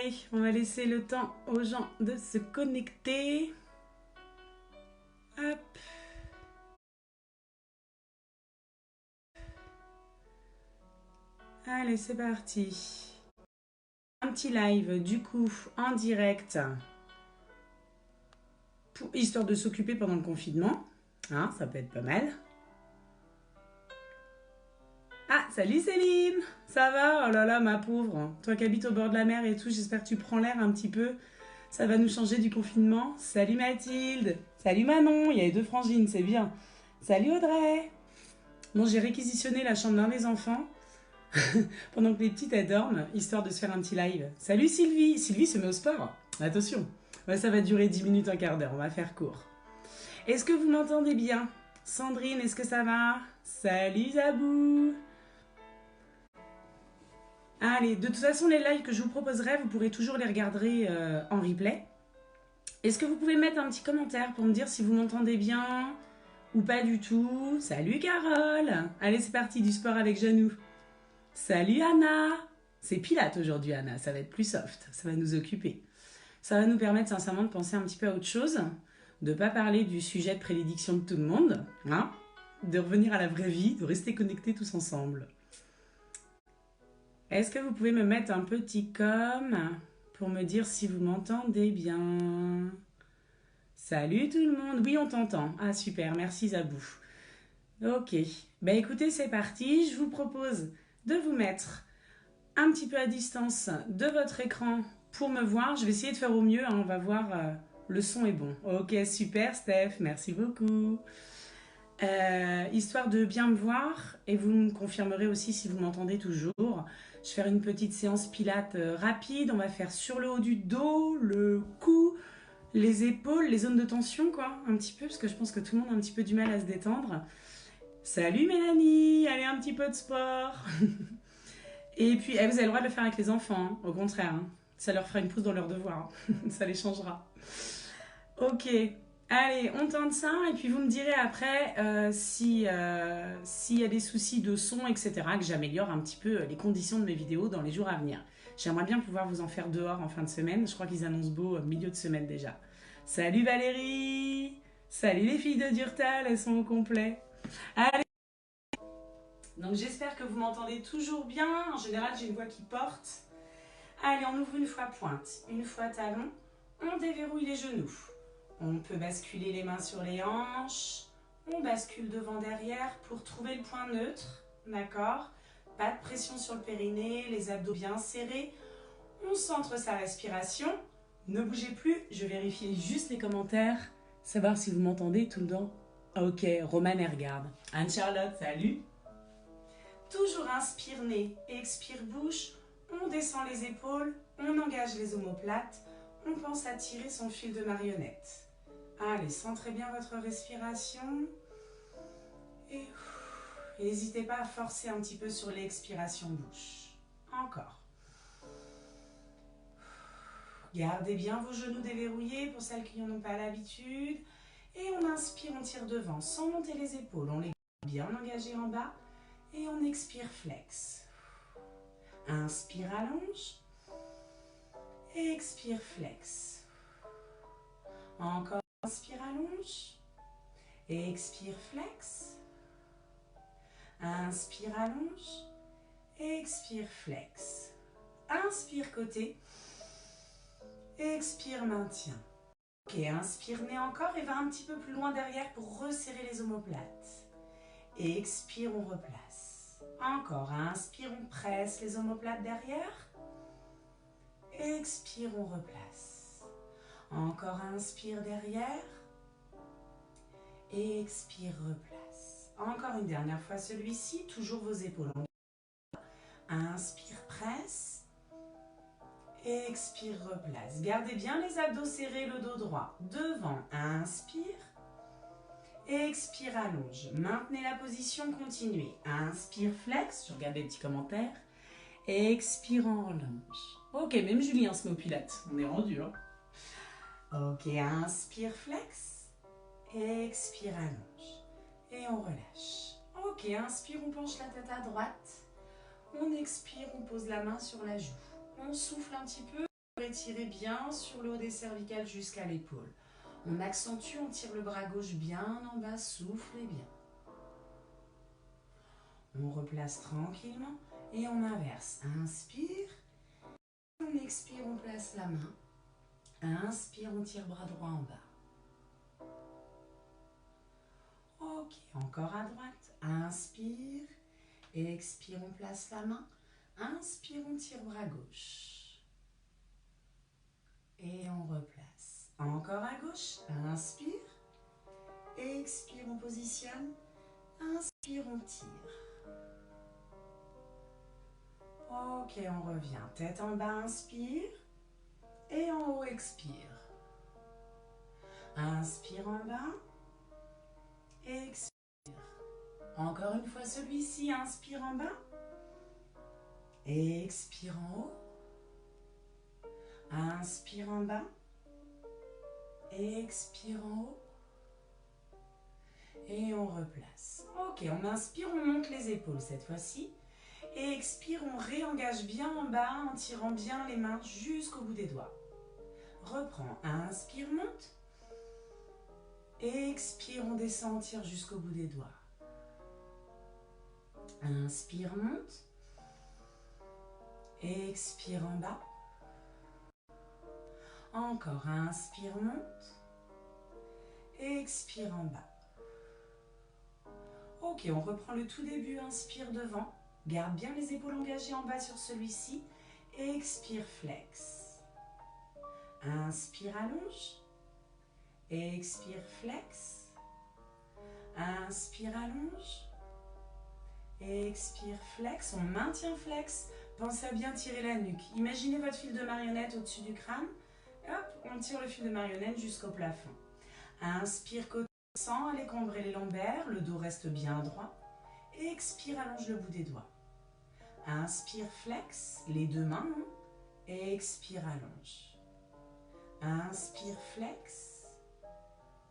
Allez, on va laisser le temps aux gens de se connecter. Hop. Allez, c'est parti. Un petit live, du coup, en direct, histoire de s'occuper pendant le confinement. Hein, ça peut être pas mal. Ah, salut Céline. Ça va? Oh là là, ma pauvre. Toi qui habites au bord de la mer et tout, j'espère que tu prends l'air un petit peu. Ça va nous changer du confinement. Salut Mathilde. Salut Manon. Il y a les deux frangines, c'est bien. Salut Audrey. Bon, j'ai réquisitionné la chambre d'un des enfants pendant que les petites elles dorment, histoire de se faire un petit live. Salut Sylvie. Sylvie se met au sport. Attention. Ouais, ça va durer 10 minutes, un quart d'heure. On va faire court. Est-ce que vous m'entendez bien? Sandrine, est-ce que ça va? Salut Zabou. Allez, de toute façon, les lives que je vous proposerai, vous pourrez toujours les regarder en replay. Est-ce que vous pouvez mettre un petit commentaire pour me dire si vous m'entendez bien ou pas du tout? Salut Carole. Allez, c'est parti, du sport avec Janou. Salut Anna. C'est Pilate aujourd'hui, Anna. Ça va être plus soft. Ça va nous occuper. Ça va nous permettre sincèrement de penser un petit peu à autre chose, de ne pas parler du sujet de prédilection de tout le monde, hein, de revenir à la vraie vie, de rester connectés tous ensemble. Est-ce que vous pouvez me mettre un petit com pour me dire si vous m'entendez bien? Salut tout le monde. Oui, on t'entend. Ah super, merci Zabou. Ok. Ben écoutez, c'est parti. Je vous propose de vous mettre un petit peu à distance de votre écran pour me voir. Je vais essayer de faire au mieux, hein. On va voir. Le son est bon. Ok, super Steph, merci beaucoup. Histoire de bien me voir, et vous me confirmerez aussi si vous m'entendez toujours. Je vais faire une petite séance pilates rapide. On va faire sur le haut du dos, le cou, les épaules, les zones de tension, quoi, un petit peu, parce que je pense que tout le monde a un petit peu du mal à se détendre. Salut Mélanie, allez, un petit peu de sport. Et puis, vous avez le droit de le faire avec les enfants, hein, au contraire. Hein. Ça leur fera une pousse dans leurs devoirs. Hein. Ça les changera. Ok. Allez, on tente ça et puis vous me direz après s'il y a des soucis de son, etc., que j'améliore un petit peu les conditions de mes vidéos dans les jours à venir. J'aimerais bien pouvoir vous en faire dehors en fin de semaine. Je crois qu'ils annoncent beau milieu de semaine déjà. Salut Valérie. Salut les filles de Durtal, elles sont au complet. Allez. Donc j'espère que vous m'entendez toujours bien. En général, j'ai une voix qui porte. Allez, on ouvre une fois pointe, une fois talon. On déverrouille les genoux. On peut basculer les mains sur les hanches. On bascule devant derrière pour trouver le point neutre. D'accord? Pas de pression sur le périnée, les abdos bien serrés. On centre sa respiration. Ne bougez plus, je vérifie juste les commentaires. Savoir si vous m'entendez tout le temps. Ok, Romane regarde. Anne-Charlotte, salut. Toujours inspire nez, expire bouche. On descend les épaules, on engage les omoplates. On pense à tirer son fil de marionnette. Allez, centrez bien votre respiration. Et n'hésitez pas à forcer un petit peu sur l'expiration bouche. Encore. Gardez bien vos genoux déverrouillés pour celles qui n'en ont pas l'habitude. Et on inspire, on tire devant sans monter les épaules. On les garde bien engagés en bas. Et on expire flex. Inspire, allonge. Expire, flex. Encore, inspire, allonge. Expire, flex. Inspire, allonge. Expire, flex. Inspire, côté. Expire, maintien. Ok, inspire, nez encore et va un petit peu plus loin derrière pour resserrer les omoplates. Expire, on replace. Encore, inspire, on presse les omoplates derrière. Expire, on replace. Encore, inspire derrière. Expire, replace. Encore une dernière fois celui-ci, toujours vos épaules. Inspire, presse. Expire, replace. Gardez bien les abdos serrés, le dos droit. Devant, inspire. Expire, allonge. Maintenez la position, continuez. Inspire, flex. Je regarde les petits commentaires. Expire, on relâche. Ok, même Julien se met au pilate. On est rendu, hein. Ok, inspire, flex. Expire, allonge. Et on relâche. Ok, inspire, on penche la tête à droite. On expire, on pose la main sur la joue. On souffle un petit peu. Étirez bien sur le haut des cervicales jusqu'à l'épaule. On accentue, on tire le bras gauche bien en bas, soufflez bien. On replace tranquillement et on inverse. Inspire, on expire, on place la main. Inspire, on tire bras droit en bas. Ok, encore à droite. Inspire, expire, on place la main. Inspire, on tire bras gauche. Et on replace. Encore à gauche. Inspire, expire, on positionne. Inspire, on tire. Ok, on revient. Tête en bas, inspire. Et en haut, expire. Inspire en bas. Expire. Encore une fois celui-ci. Inspire en bas. Expire en haut. Inspire en bas. Expire en haut. Et on replace. Ok, on inspire, on monte les épaules cette fois-ci. Et expire, on réengage bien en bas en tirant bien les mains jusqu'au bout des doigts. Reprends. Inspire, monte. Expire, on descend, on tire jusqu'au bout des doigts. Inspire, monte. Expire en bas. Encore, inspire, monte. Expire en bas. Ok, on reprend le tout début, inspire devant. Garde bien les épaules engagées en bas sur celui-ci. Expire, flex. Inspire, allonge. Expire, flex. Inspire, allonge. Expire, flex. On maintient flex. Pensez à bien tirer la nuque. Imaginez votre fil de marionnette au-dessus du crâne. Hop, on tire le fil de marionnette jusqu'au plafond. Inspire, côté sans aller cambrer les lombaires. Le dos reste bien droit. Expire, allonge le bout des doigts. Inspire, flex, les deux mains. Expire, allonge. Inspire, flex.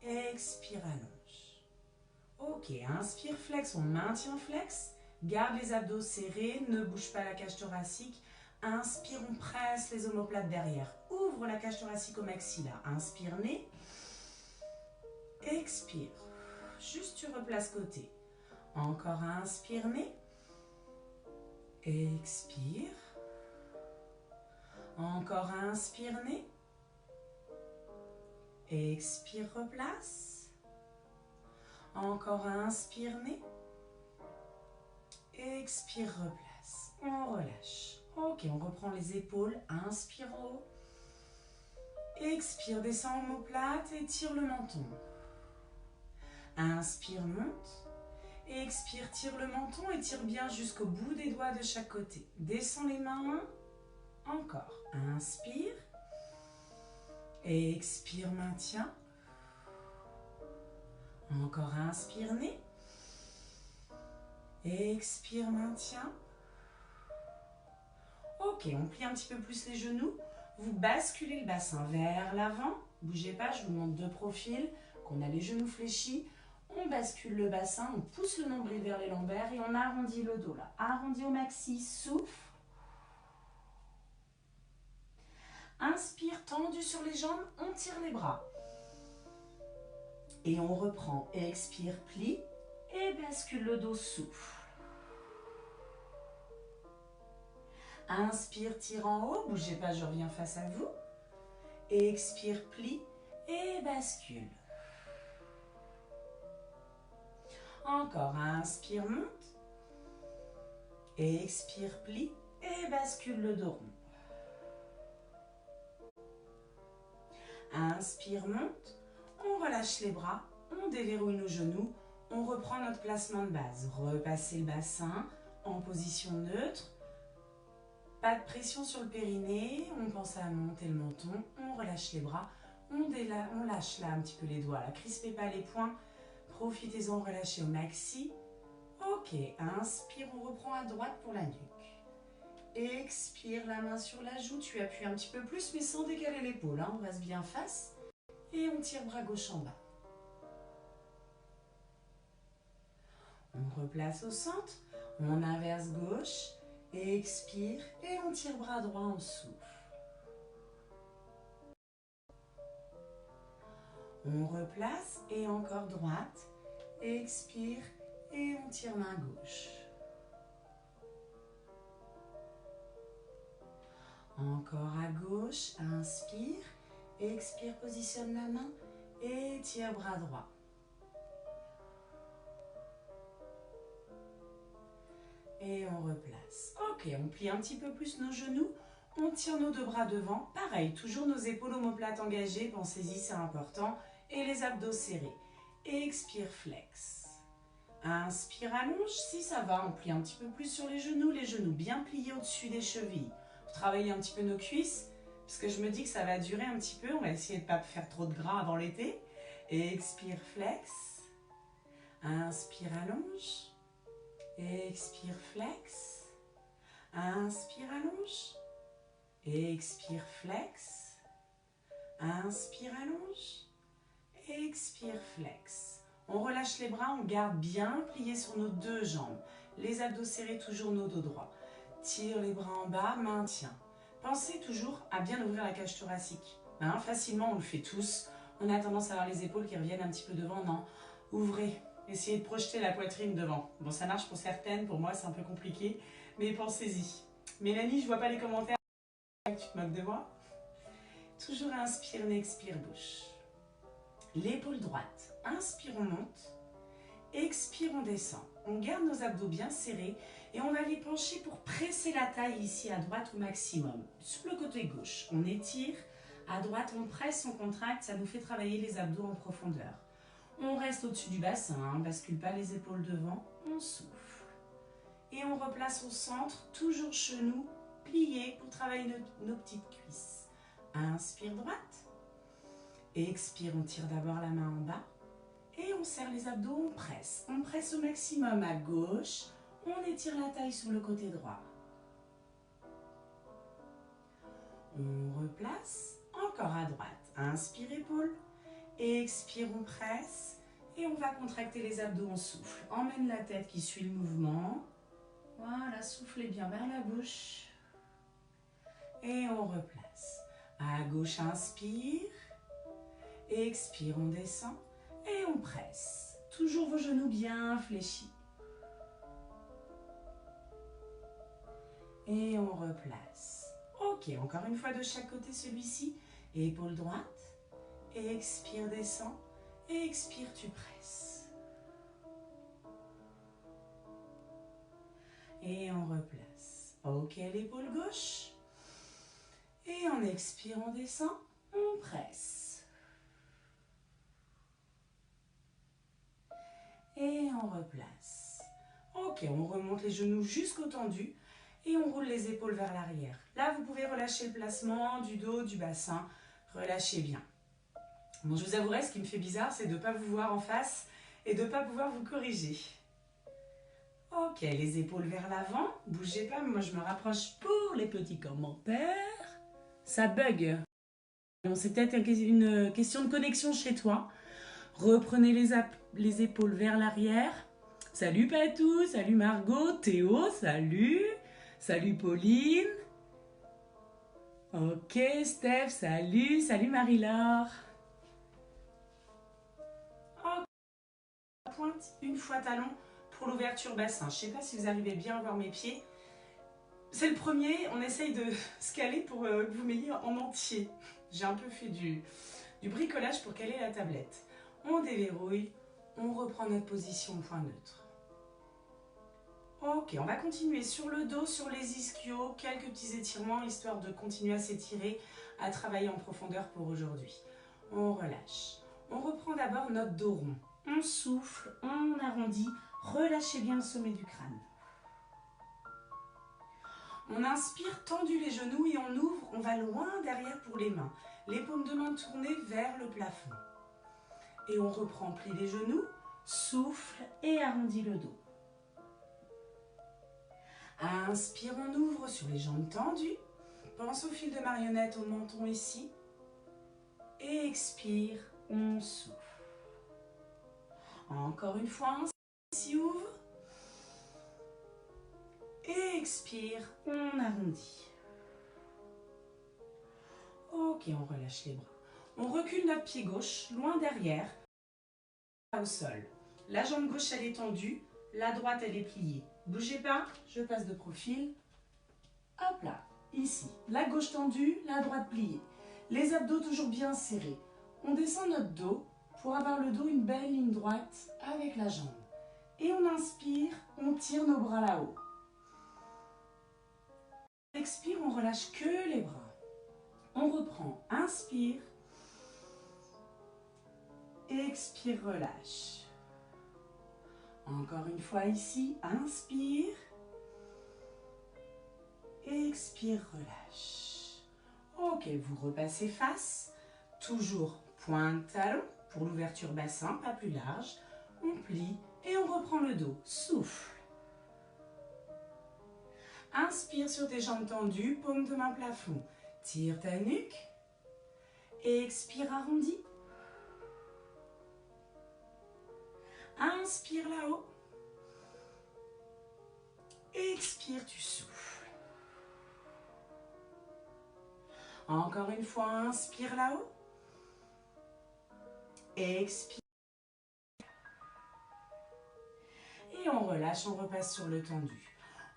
Expire, allonge. Ok, inspire, flex, on maintient flex. Garde les abdos serrés, ne bouge pas la cage thoracique. Inspire, on presse les omoplates derrière. Ouvre la cage thoracique au maxilla. Inspire, nez. Expire. Juste tu replaces côté. Encore inspire, nez. Expire. Encore inspire, nez. Expire, replace. Encore inspire, nez. Expire, replace. On relâche. Ok, on reprend les épaules. Inspire en haut. Expire, descend omoplate et tire le menton. Inspire, monte. Expire, tire le menton et tire bien jusqu'au bout des doigts de chaque côté. Descends les mains. Encore. Inspire. Expire, maintien. Encore inspire, nez. Expire, maintien. Ok, on plie un petit peu plus les genoux. Vous basculez le bassin vers l'avant. Bougez pas, je vous montre de profil. Qu'on a les genoux fléchis. On bascule le bassin, on pousse le nombril vers les lombaires et on arrondit le dos là. Arrondi au maxi, souffle. Inspire, tendu sur les jambes, on tire les bras. Et on reprend, expire, plie et bascule le dos, souffle. Inspire, tire en haut, bougez pas, je reviens face à vous. Expire, plie et bascule. Encore, inspire, monte. Expire, plie et bascule le dos rond. Inspire, monte. On relâche les bras, on déverrouille nos genoux. On reprend notre placement de base. Repassez le bassin en position neutre. Pas de pression sur le périnée. On pense à monter le menton. On relâche les bras. On lâche là un petit peu les doigts. Là. Crispez pas les poings. Profitez-en, relâchez au maxi. Ok, inspire, on reprend à droite pour la nuque. Expire, la main sur la joue. Tu appuies un petit peu plus, mais sans décaler l'épaule. Hein. On reste bien face. Et on tire bras gauche en bas. On replace au centre. On inverse gauche. Expire et on tire bras droit en souffle. On replace et encore droite. Expire et on tire main gauche. Encore à gauche, inspire, expire, positionne la main et tire bras droit. Et on replace. Ok, on plie un petit peu plus nos genoux. On tire nos deux bras devant. Pareil, toujours nos épaules omoplates engagées. Pensez-y, c'est important. Et les abdos serrés. Expire, flex. Inspire, allonge. Si ça va, on plie un petit peu plus sur les genoux bien pliés au-dessus des chevilles. Pour travailler un petit peu nos cuisses, parce que je me dis que ça va durer un petit peu. On va essayer de ne pas faire trop de gras avant l'été. Expire, flex. Inspire, allonge. Expire, flex. Inspire, allonge. Expire, flex. Inspire, allonge. Expire, flex. On relâche les bras, on garde bien pliés sur nos deux jambes. Les abdos serrés, toujours nos dos droits. Tire les bras en bas, maintien. Pensez toujours à bien ouvrir la cage thoracique. Facilement, on le fait tous. On a tendance à avoir les épaules qui reviennent un petit peu devant. Non, ouvrez. Essayez de projeter la poitrine devant. Bon, ça marche pour certaines, pour moi c'est un peu compliqué, mais pensez-y. Mélanie, je vois pas les commentaires, tu te moques de moi. Toujours inspire, expire, bouche. L'épaule droite, inspire, on monte. Expire, on descend. On garde nos abdos bien serrés et on va les pencher pour presser la taille ici à droite au maximum. Sur le côté gauche, on étire. À droite, on presse, on contracte. Ça nous fait travailler les abdos en profondeur. On reste au-dessus du bassin, on ne bascule pas les épaules devant, on souffle. Et on replace au centre, toujours genoux pliés pour travailler nos petites cuisses. Inspire droite. Expire, on tire d'abord la main en bas. Et on serre les abdos, on presse. On presse au maximum à gauche. On étire la taille sur le côté droit. On replace, encore à droite. Inspire, épaule. Expire, on presse et on va contracter les abdos, on souffle. Emmène la tête qui suit le mouvement. Voilà, soufflez bien vers la bouche. Et on replace. À gauche, inspire. Expire, on descend et on presse. Toujours vos genoux bien fléchis. Et on replace. Ok, encore une fois de chaque côté celui-ci. Épaule droite. Expire, descend. Expire, tu presses. Et on replace. Ok, l'épaule gauche. Et on expire, on descend. On presse. Et on replace. Ok, on remonte les genoux jusqu'au tendu. Et on roule les épaules vers l'arrière. Là, vous pouvez relâcher le placement du dos, du bassin. Relâchez bien. Bon, je vous avouerai, ce qui me fait bizarre, c'est de ne pas vous voir en face et de ne pas pouvoir vous corriger. Ok, les épaules vers l'avant. Bougez pas, moi je me rapproche pour les petits commentaires. Ça bug. C'est peut-être une question de connexion chez toi. Reprenez les épaules vers l'arrière. Salut Patou, salut Margot, Théo, salut. Salut Pauline. Ok, Steph, salut. Salut Marie-Laure. Pointe, une fois talon pour l'ouverture bassin. Je ne sais pas si vous arrivez bien à voir mes pieds. C'est le premier, on essaye de se caler pour que vous m'ayez en entier. J'ai un peu fait du bricolage pour caler la tablette. On déverrouille, on reprend notre position point neutre. Ok, on va continuer sur le dos, sur les ischios, quelques petits étirements histoire de continuer à s'étirer, à travailler en profondeur pour aujourd'hui. On relâche. On reprend d'abord notre dos rond. On souffle, on arrondit, relâchez bien le sommet du crâne. On inspire, tendu les genoux et on ouvre, on va loin derrière pour les mains. Les paumes de main tournées vers le plafond. Et on reprend, plie les genoux, souffle et arrondit le dos. Inspire, on ouvre sur les jambes tendues. Pense au fil de marionnette, au menton ici. Et expire, on souffle. Encore une fois, inspire, ouvre. Et expire, on arrondit. Ok, on relâche les bras. On recule notre pied gauche, loin derrière, au sol. La jambe gauche, elle est tendue, la droite, elle est pliée. Bougez pas, je passe de profil. Hop là, ici. La gauche tendue, la droite pliée. Les abdos toujours bien serrés. On descend notre dos pour avoir le dos une belle ligne droite avec la jambe. Et on inspire, on tire nos bras là-haut. Expire, on relâche que les bras. On reprend, inspire. Expire, relâche. Encore une fois ici, inspire. Expire, relâche. Ok, vous repassez face. Toujours pointe talon pour l'ouverture bassin, pas plus large. On plie et on reprend le dos. Souffle. Inspire sur tes jambes tendues, paume de main plafond. Tire ta nuque. Expire, arrondi. Inspire là-haut. Expire, tu souffles. Encore une fois, inspire là-haut. Expire. Et on relâche, on repasse sur le tendu.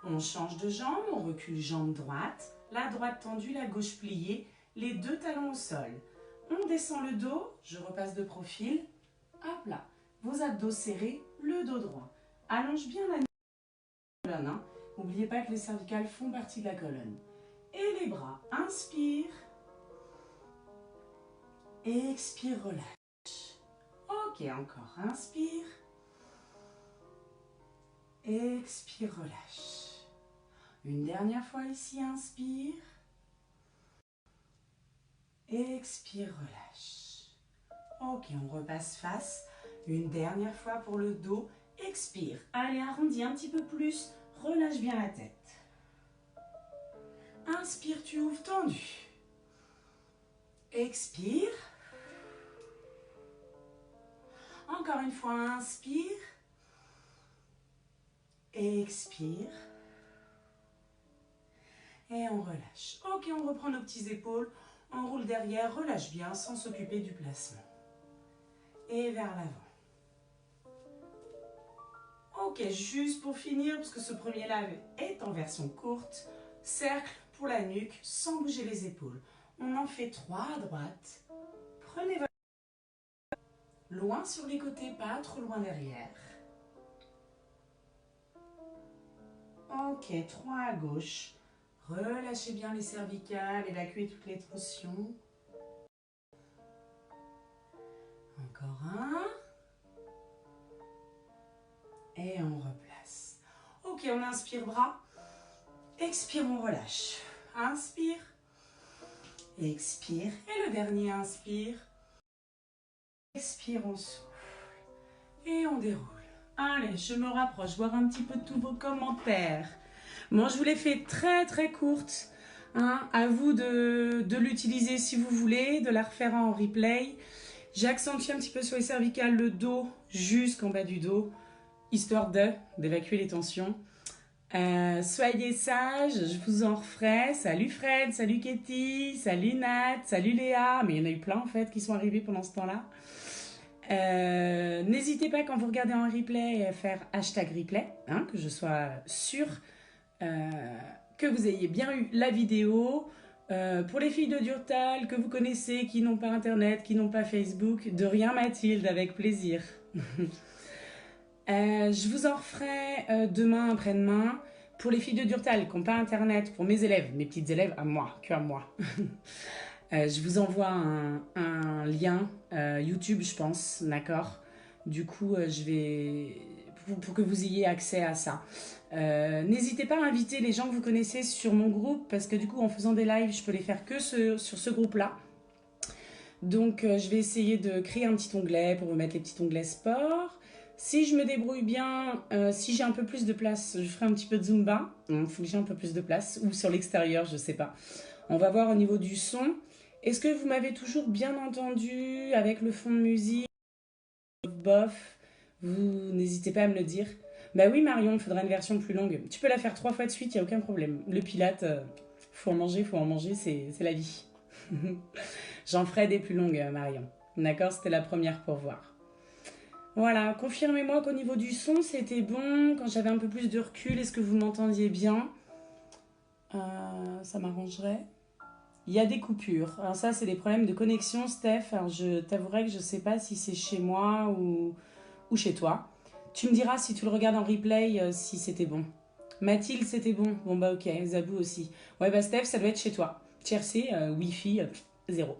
On change de jambe, on recule jambe droite. La droite tendue, la gauche pliée. Les deux talons au sol. On descend le dos, je repasse de profil. Hop là. Vos abdos serrés, le dos droit. Allonge bien la colonne. Hein. N'oubliez pas que les cervicales font partie de la colonne. Et les bras, inspire. Expire, relâche. Ok, encore, inspire. Expire, relâche. Une dernière fois ici, inspire. Expire, relâche. Ok, on repasse face. Une dernière fois pour le dos. Expire. Allez, arrondis un petit peu plus. Relâche bien la tête. Inspire, tu ouvres tendu. Expire. Encore une fois, inspire. Expire. Et on relâche. Ok, on reprend nos petites épaules. On roule derrière, relâche bien sans s'occuper du placement. Et vers l'avant. Ok, juste pour finir, parce que ce premier live est en version courte. Cercle pour la nuque, sans bouger les épaules. On en fait 3 à droite. Prenez votre... Loin sur les côtés, pas trop loin derrière. Ok, 3 à gauche. Relâchez bien les cervicales, évacuez toutes les tensions. Encore un. Et on replace. Ok, on inspire bras. Expire, on relâche. Inspire. Expire. Et le dernier, inspire. Expire, on souffle. Et on déroule. Allez, je me rapproche, voir un petit peu tous vos commentaires. Bon, je vous l'ai fait très très courte. Hein, à vous de l'utiliser si vous voulez, de la refaire en replay. J'ai accentué un petit peu sur les cervicales, le dos jusqu'en bas du dos, histoire d'évacuer les tensions. Soyez sages, je vous en referai. Salut Fred, salut Katie, salut Nat, salut Léa. Mais il y en a eu plein en fait qui sont arrivés pendant ce temps-là. N'hésitez pas quand vous regardez en replay à faire hashtag replay, hein, que je sois sûre que vous ayez bien eu la vidéo. Pour les filles de Durtal que vous connaissez, qui n'ont pas internet, qui n'ont pas Facebook, de rien Mathilde, avec plaisir. Je vous en referai demain, après-demain. Pour les filles de Durtal qui n'ont pas internet, pour mes élèves, mes petites élèves, à moi, que à moi. Je vous envoie un lien YouTube, je pense, d'accord. Du coup, je vais pour que vous ayez accès à ça. N'hésitez pas à inviter les gens que vous connaissez sur mon groupe, parce que du coup, en faisant des lives, je peux les faire que sur ce groupe-là. Donc, je vais essayer de créer un petit onglet pour vous mettre les petits onglets sport. Si je me débrouille bien, si j'ai un peu plus de place, je ferai un petit peu de Zumba. Il faut que j'ai un peu plus de place, ou sur l'extérieur, je sais pas. On va voir au niveau du son. Est-ce que vous m'avez toujours bien entendu avec le fond de musique? Bof, vous n'hésitez pas à me le dire. Bah oui Marion, il faudra une version plus longue. Tu peux la faire 3 fois de suite, il n'y a aucun problème. Le pilate, faut en manger, c'est la vie. J'en ferai des plus longues, Marion. D'accord, c'était la première pour voir. Voilà, confirmez-moi qu'au niveau du son, c'était bon. Quand j'avais un peu plus de recul, est-ce que vous m'entendiez bien? Ça m'arrangerait. Il y a des coupures. Alors ça, c'est des problèmes de connexion, Steph. Alors je t'avouerai que je ne sais pas si c'est chez moi ou chez toi. Tu me diras si tu le regardes en replay si c'était bon. Mathilde, c'était bon. Bon bah ok, Zabou aussi. Ouais bah Steph, ça doit être chez toi. Tiercé, Wi-Fi, zéro.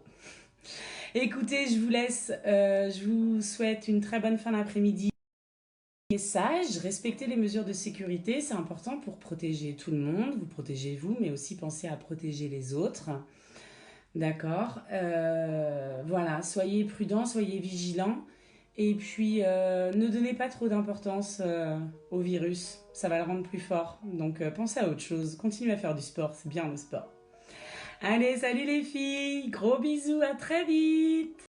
Écoutez, je vous laisse. Je vous souhaite une très bonne fin d'après-midi. Soyez sage, respectez les mesures de sécurité, c'est important pour protéger tout le monde. Vous protégez vous, mais aussi pensez à protéger les autres. D'accord. Voilà, soyez prudents, soyez vigilants. Et puis, ne donnez pas trop d'importance au virus. Ça va le rendre plus fort. Donc, pensez à autre chose. Continuez à faire du sport. C'est bien le sport. Allez, salut les filles. Gros bisous. À très vite.